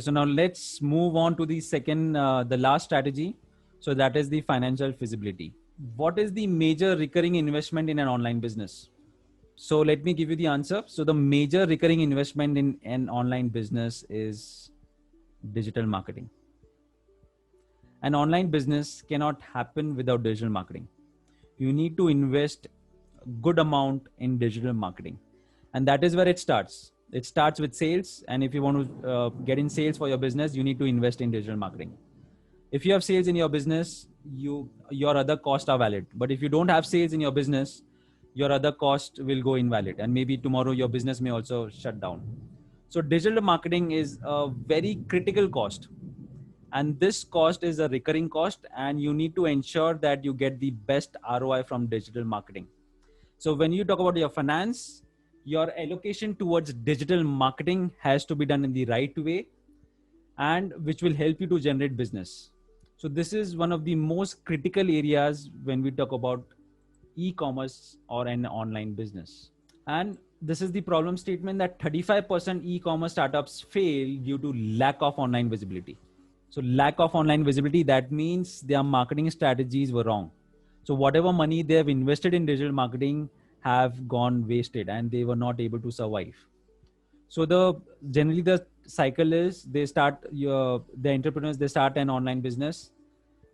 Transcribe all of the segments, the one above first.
so now let's move on to the second, the last strategy. So that is the financial feasibility. What is the major recurring investment in an online business? So let me give you the answer. So the major recurring investment in an online business is digital marketing. An online business cannot happen without digital marketing. You need to invest a good amount in digital marketing, and that is where it starts. It starts with sales, and if you want to get in sales for your business, you need to invest in digital marketing. If you have sales in your business, your other costs are valid. But if you don't have sales in your business, your other cost will go invalid, and maybe tomorrow your business may also shut down. So digital marketing is a very critical cost, and this cost is a recurring cost, and you need to ensure that you get the best ROI from digital marketing. So when you talk about your finance, your allocation towards digital marketing has to be done in the right way, and which will help you to generate business. So this is one of the most critical areas when we talk about e-commerce or an online business. And this is the problem statement that 35% e-commerce startups fail due to lack of online visibility. So lack of online visibility, that means their marketing strategies were wrong. So whatever money they have invested in digital marketing have gone wasted, and they were not able to survive. So generally the cycle is the entrepreneurs, they start an online business,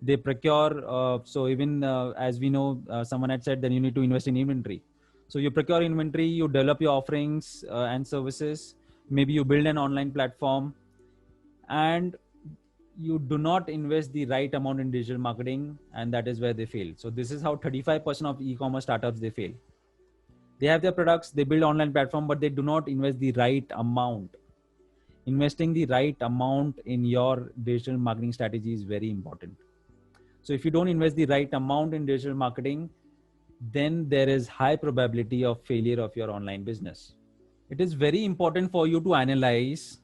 they procure. So even as we know, someone had said that you need to invest in inventory. So you procure inventory, you develop your offerings and services. Maybe you build an online platform, and you do not invest the right amount in digital marketing, and that is where they fail. So this is how 35% of e-commerce startups, they fail. They have their products, they build online platform, but they do not invest the right amount. Investing the right amount in your digital marketing strategy is very important. So if you don't invest the right amount in digital marketing, then there is high probability of failure of your online business. It is very important for you to analyze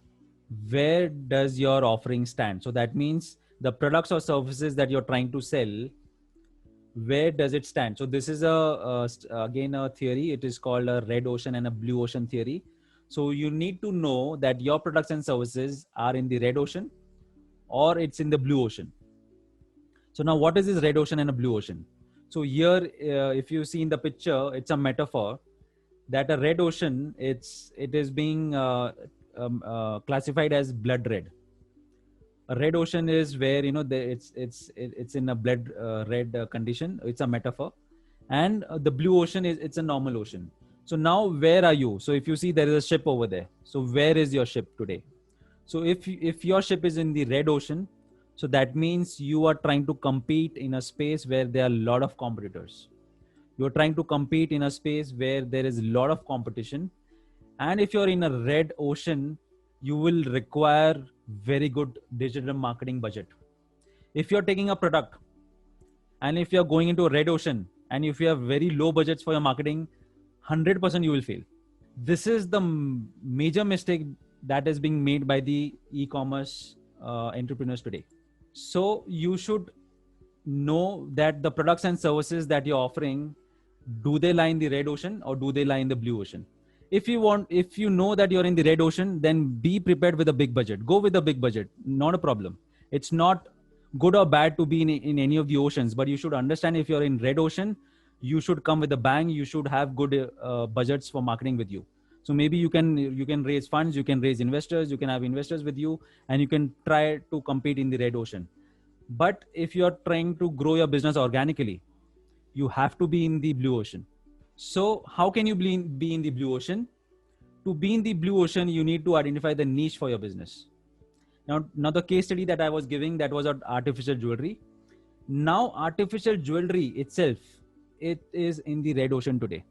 where does your offering stand. So that means the products or services that you're trying to sell, where does it stand? So this is again a theory. It is called a red ocean and a blue ocean theory. So you need to know that your products and services are in the red ocean or it's in the blue ocean. So now what is this red ocean and a blue ocean? So here, if you see in the picture, it's a metaphor that a red ocean, it is being classified as blood red. A red ocean is where, it's in a blood red condition. It's a metaphor. And the blue ocean it's a normal ocean. So now where are you? So if you see there is a ship over there. So where is your ship today? So if your ship is in the red ocean, so that means you are trying to compete in a space where there are a lot of competitors. You're trying to compete in a space where there is a lot of competition. And if you're in a red ocean, you will require very good digital marketing budget. If you're taking a product and if you're going into a red ocean and if you have very low budgets for your marketing, 100% you will fail. This is the major mistake that is being made by the e-commerce entrepreneurs today. So you should know that the products and services that you're offering, do they lie in the red ocean or do they lie in the blue ocean? If you know that you're in the red ocean, then be prepared with a big budget. Go with a big budget, not a problem. It's not good or bad to be in any of the oceans, but you should understand if you're in red ocean, you should come with a bang. You should have good budgets for marketing with you. So maybe you can raise funds, you can raise investors, you can have investors with you, and you can try to compete in the red ocean. But if you're trying to grow your business organically, you have to be in the blue ocean. So how can you be in the blue ocean? To be in the blue ocean, you need to identify the niche for your business. Now the case study that I was giving, that was on artificial jewelry. Now artificial jewelry itself, it is in the red ocean today.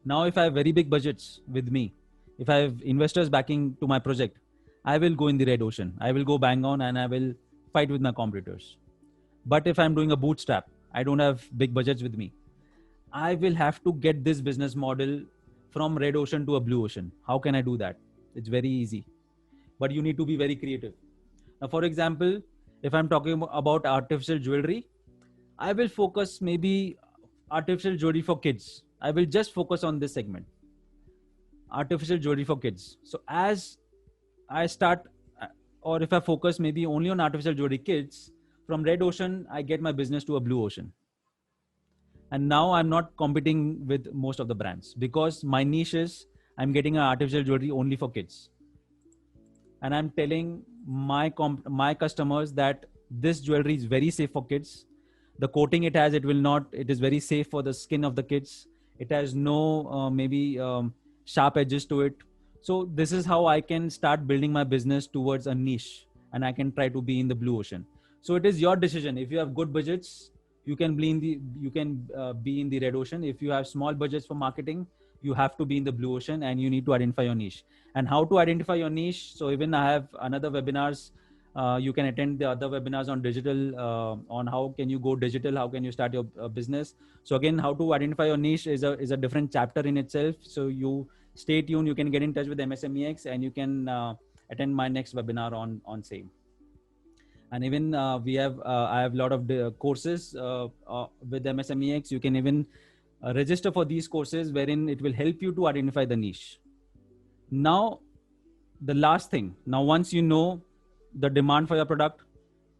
Now if I have very big budgets with me, if I have investors backing to my project, I will go in the red ocean. I will go bang on and I will fight with my competitors. But if I'm doing a bootstrap, I don't have big budgets with me, I will have to get this business model from red ocean to a blue ocean. How can I do that? It's very easy, but you need to be very creative. Now, for example, if I'm talking about artificial jewelry, I will focus maybe artificial jewelry for kids. I will just focus on this segment, artificial jewelry for kids. So as I start or if I focus maybe only on artificial jewelry kits, from red ocean, I get my business to a blue ocean. And now I'm not competing with most of the brands because my niche is I'm getting an artificial jewelry only for kids. And I'm telling my customers that this jewelry is very safe for kids. The coating it has, it is very safe for the skin of the kids. It has no maybe sharp edges to it. So this is how I can start building my business towards a niche, and I can try to be in the blue ocean. So it is your decision. If you have good budgets, you can be in the red ocean. If you have small budgets for marketing, you have to be in the blue ocean, and you need to identify your niche. And how to identify your niche? So even I have another webinars. You can attend the other webinars on digital, on how can you go digital, how can you start your business. So again, how to identify your niche is a different chapter in itself. So you stay tuned. You can get in touch with MSMEX, and you can attend my next webinar on same. And even I have a lot of courses with MSMEX. You can even register for these courses, wherein it will help you to identify the niche. Now, the last thing. Now, once you know the demand for your product,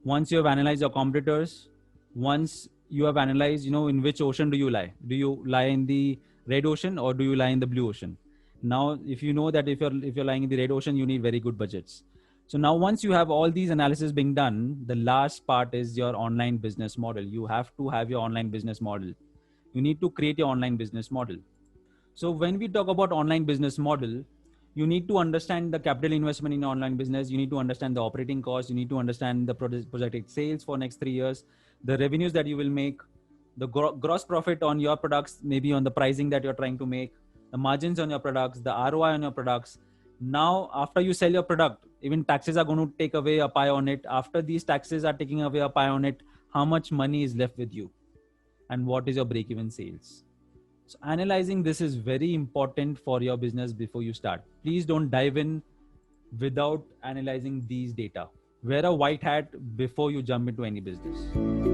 once you have analyzed your competitors, once you have analyzed, in which ocean do you lie? Do you lie in the red ocean or do you lie in the blue ocean? Now, if you know that if you're lying in the red ocean, you need very good budgets. So now once you have all these analysis being done, the last part is your online business model. You have to have your online business model. You need to create your online business model. So when we talk about online business model, you need to understand the capital investment in online business. You need to understand the operating costs. You need to understand the projected sales for next 3 years, the revenues that you will make, the gross profit on your products, maybe on the pricing that you're trying to make, the margins on your products, the ROI on your products. Now, after you sell your product, even taxes are going to take away a pie on it. After these taxes are taking away a pie on it, how much money is left with you? And what is your break-even sales? So analyzing this is very important for your business before you start. Please don't dive in without analyzing these data. Wear a white hat before you jump into any business.